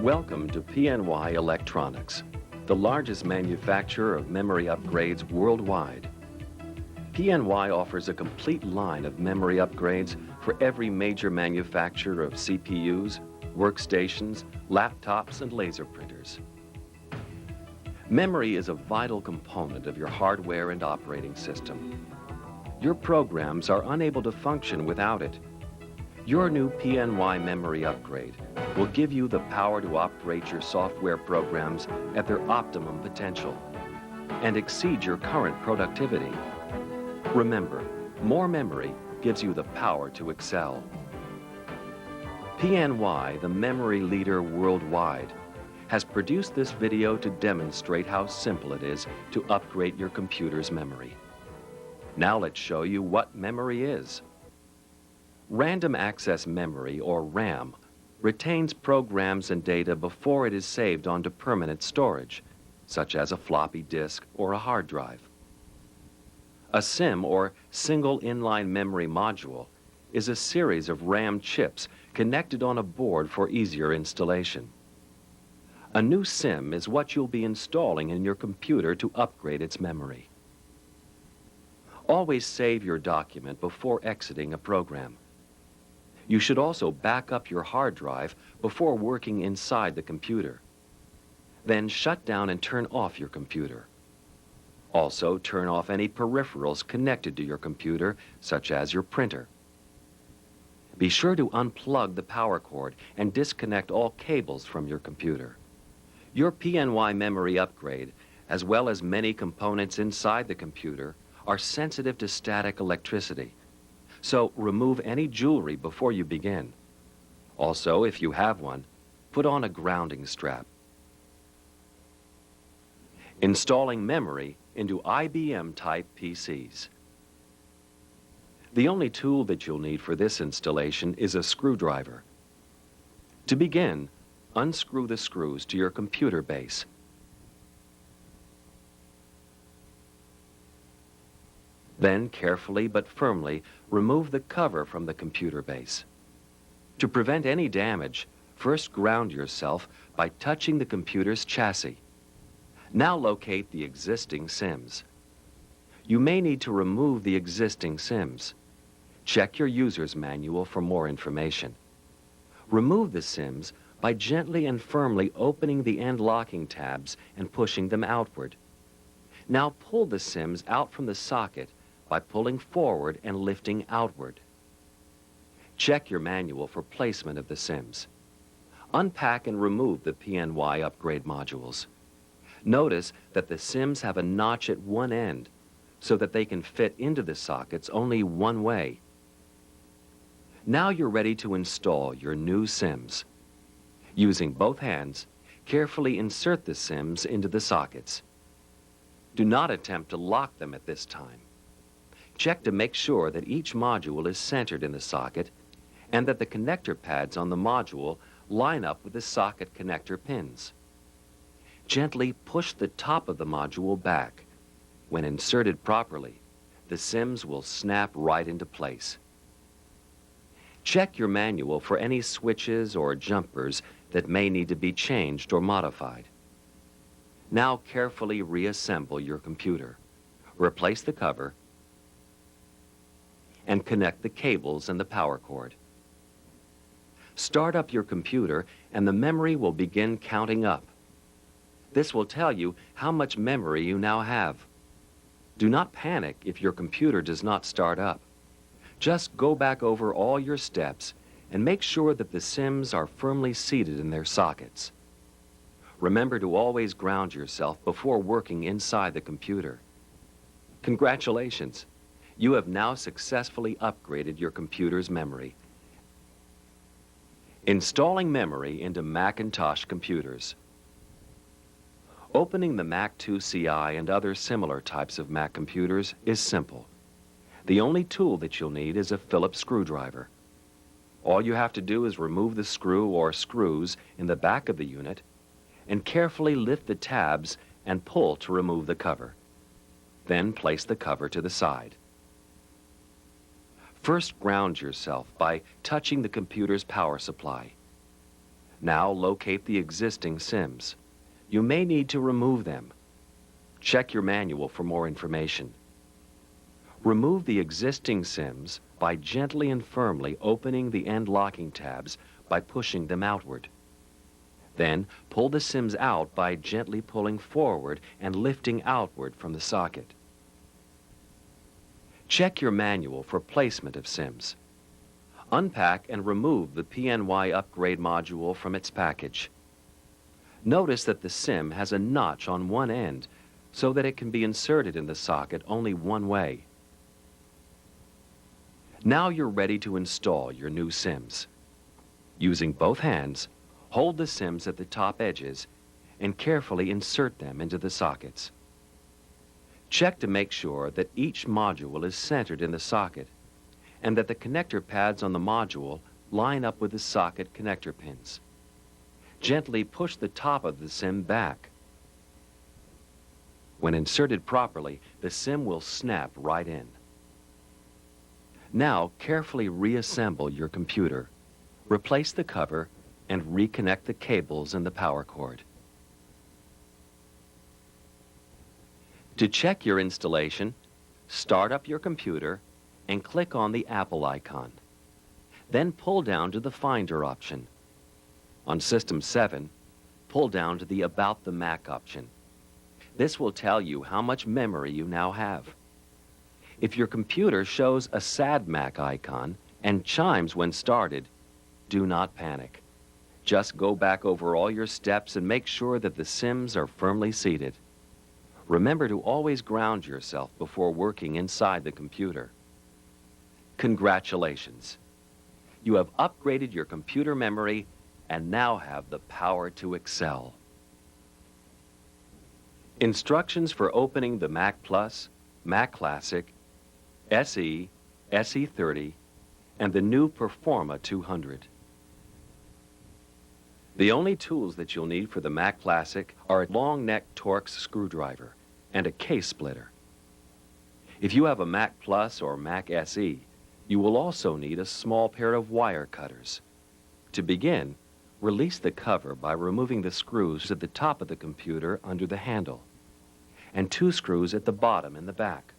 Welcome to PNY Electronics, the largest manufacturer of memory upgrades worldwide. PNY offers a complete line of memory upgrades for every major manufacturer of CPUs, workstations, laptops, and laser printers. Memory is a vital component of your hardware and operating system. Your programs are unable to function without it. Your new PNY memory upgrade will give you the power to operate your software programs at their optimum potential and exceed your current productivity. Remember, more memory gives you the power to excel. PNY, the memory leader worldwide, has produced this video to demonstrate how simple it is to upgrade your computer's memory. Now let's show you what memory is. Random access memory, or RAM, retains programs and data before it is saved onto permanent storage, such as a floppy disk or a hard drive. A SIM, or single inline memory module, is a series of RAM chips connected on a board for easier installation. A new SIM is what you'll be installing in your computer to upgrade its memory. Always save your document before exiting a program. You should also back up your hard drive before working inside the computer. Then shut down and turn off your computer. Also, turn off any peripherals connected to your computer, such as your printer. Be sure to unplug the power cord and disconnect all cables from your computer. Your PNY memory upgrade, as well as many components inside the computer, are sensitive to static electricity. So remove any jewelry before you begin. Also, if you have one, put on a grounding strap. Installing memory into IBM-type PCs. The only tool that you'll need for this installation is a screwdriver. To begin, unscrew the screws to your computer base. Then carefully but firmly remove the cover from the computer base. To prevent any damage, first ground yourself by touching the computer's chassis. Now locate the existing SIMs. You may need to remove the existing SIMs. Check your user's manual for more information. Remove the SIMs by gently and firmly opening the end locking tabs and pushing them outward. Now pull the SIMs out from the socket by pulling forward and lifting outward. Check your manual for placement of the SIMs. Unpack and remove the PNY upgrade modules. Notice that the SIMs have a notch at one end so that they can fit into the sockets only one way. Now you're ready to install your new SIMs. Using both hands, carefully insert the SIMs into the sockets. Do not attempt to lock them at this time. Check to make sure that each module is centered in the socket and that the connector pads on the module line up with the socket connector pins. Gently push the top of the module back. When inserted properly, the SIMs will snap right into place. Check your manual for any switches or jumpers that may need to be changed or modified. Now carefully reassemble your computer. Replace the cover and connect the cables and the power cord. Start up your computer and the memory will begin counting up. This will tell you how much memory you now have. Do not panic if your computer does not start up. Just go back over all your steps and make sure that the SIMs are firmly seated in their sockets. Remember to always ground yourself before working inside the computer. Congratulations! You have now successfully upgraded your computer's memory. Installing memory into Macintosh computers. Opening the Mac 2 CI and other similar types of Mac computers is simple. The only tool that you'll need is a Phillips screwdriver. All you have to do is remove the screw or screws in the back of the unit and carefully lift the tabs and pull to remove the cover. Then place the cover to the side. First, ground yourself by touching the computer's power supply. Now locate the existing SIMs. You may need to remove them. Check your manual for more information. Remove the existing SIMs by gently and firmly opening the end locking tabs by pushing them outward. Then pull the SIMs out by gently pulling forward and lifting outward from the socket. Check your manual for placement of SIMs. Unpack and remove the PNY upgrade module from its package. Notice that the SIM has a notch on one end so that it can be inserted in the socket only one way. Now you're ready to install your new SIMs. Using both hands, hold the SIMs at the top edges and carefully insert them into the sockets. Check to make sure that each module is centered in the socket and that the connector pads on the module line up with the socket connector pins. Gently push the top of the SIM back. When inserted properly, the SIM will snap right in. Now carefully reassemble your computer. Replace the cover and reconnect the cables and the power cord. To check your installation, start up your computer and click on the Apple icon. Then pull down to the Finder option. On System 7, pull down to the About the Mac option. This will tell you how much memory you now have. If your computer shows a sad Mac icon and chimes when started, do not panic. Just go back over all your steps and make sure that the SIMs are firmly seated. Remember to always ground yourself before working inside the computer. Congratulations! You have upgraded your computer memory and now have the power to excel. Instructions for opening the Mac Plus, Mac Classic, SE, SE30, and the new Performa 200. The only tools that you'll need for the Mac Classic are a long neck Torx screwdriver and a case splitter. If you have a Mac Plus or Mac SE, you will also need a small pair of wire cutters. To begin, release the cover by removing the screws at the top of the computer under the handle, and 2 screws at the bottom in the back,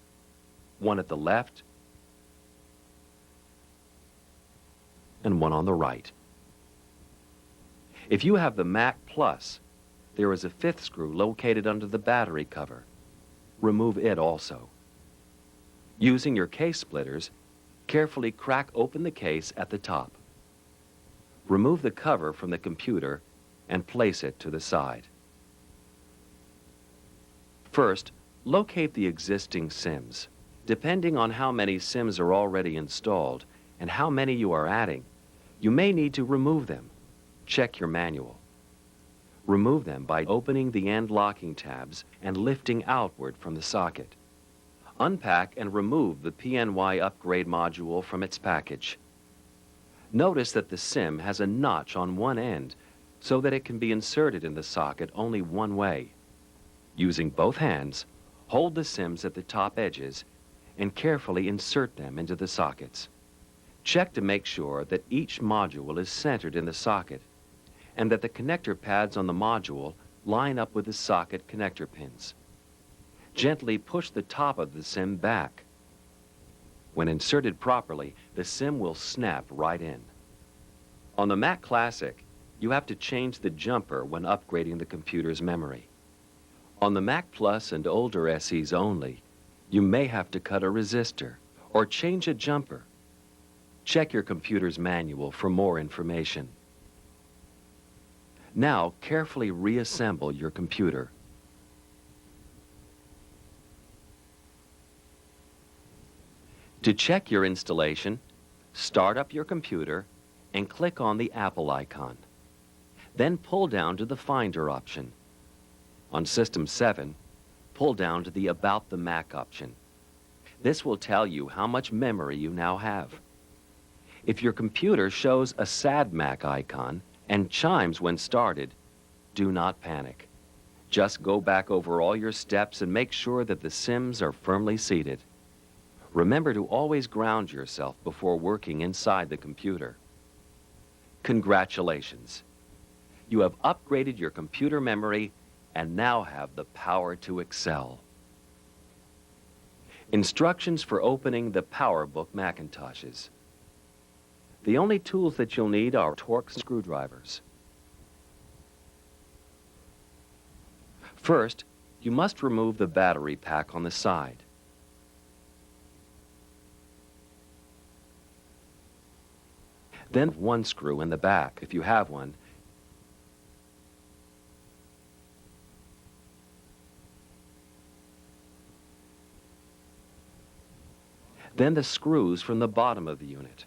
one at the left and one on the right. If you have the Mac Plus, there is a 5th screw located under the battery cover. Remove it also. Using your case splitters, carefully crack open the case at the top. Remove the cover from the computer and place it to the side. First, locate the existing SIMs. Depending on how many SIMs are already installed and how many you are adding, you may need to remove them. Check your manual. Remove them by opening the end locking tabs and lifting outward from the socket. Unpack and remove the PNY upgrade module from its package. Notice that the SIM has a notch on one end so that it can be inserted in the socket only one way. Using both hands, hold the SIMs at the top edges and carefully insert them into the sockets. Check to make sure that each module is centered in the socket and that the connector pads on the module line up with the socket connector pins. Gently push the top of the SIM back. When inserted properly, the SIM will snap right in. On the Mac Classic, you have to change the jumper when upgrading the computer's memory. On the Mac Plus and older SEs only, you may have to cut a resistor or change a jumper. Check your computer's manual for more information. Now, carefully reassemble your computer. To check your installation, start up your computer and click on the Apple icon. Then pull down to the Finder option. On System 7, pull down to the About the Mac option. This will tell you how much memory you now have. If your computer shows a sad Mac icon and chimes when started, do not panic. Just go back over all your steps and make sure that the SIMs are firmly seated. Remember to always ground yourself before working inside the computer. Congratulations! You have upgraded your computer memory and now have the power to excel. Instructions for opening the PowerBook Macintoshes. The only tools that you'll need are Torx screwdrivers. First, you must remove the battery pack on the side. Then one screw in the back, if you have one. Then the screws from the bottom of the unit.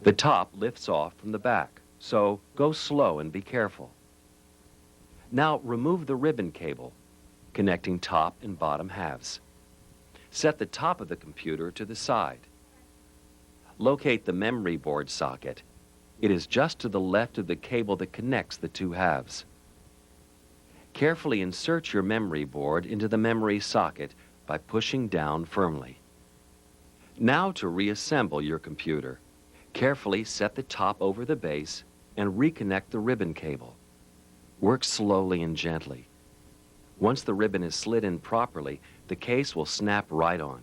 The top lifts off from the back, so go slow and be careful. Now remove the ribbon cable, connecting top and bottom halves. Set the top of the computer to the side. Locate the memory board socket. It is just to the left of the cable that connects the two halves. Carefully insert your memory board into the memory socket by pushing down firmly. Now to reassemble your computer. Carefully set the top over the base and reconnect the ribbon cable. Work slowly and gently. Once the ribbon is slid in properly, the case will snap right on.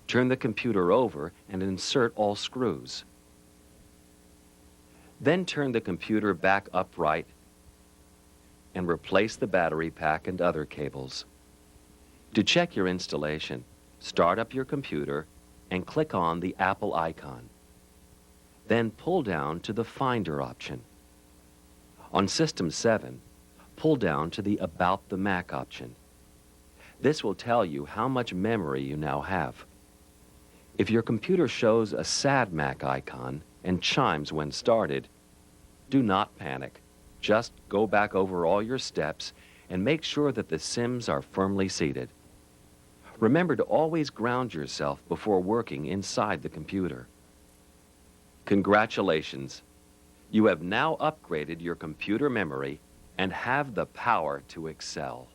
Turn the computer over and insert all screws. Then turn the computer back upright and replace the battery pack and other cables. To check your installation, start up your computer and click on the Apple icon. Then pull down to the Finder option. On System 7, pull down to the About the Mac option. This will tell you how much memory you now have. If your computer shows a sad Mac icon and chimes when started, do not panic. Just go back over all your steps and make sure that the SIMs are firmly seated. Remember to always ground yourself before working inside the computer. Congratulations! You have now upgraded your computer memory and have the power to excel.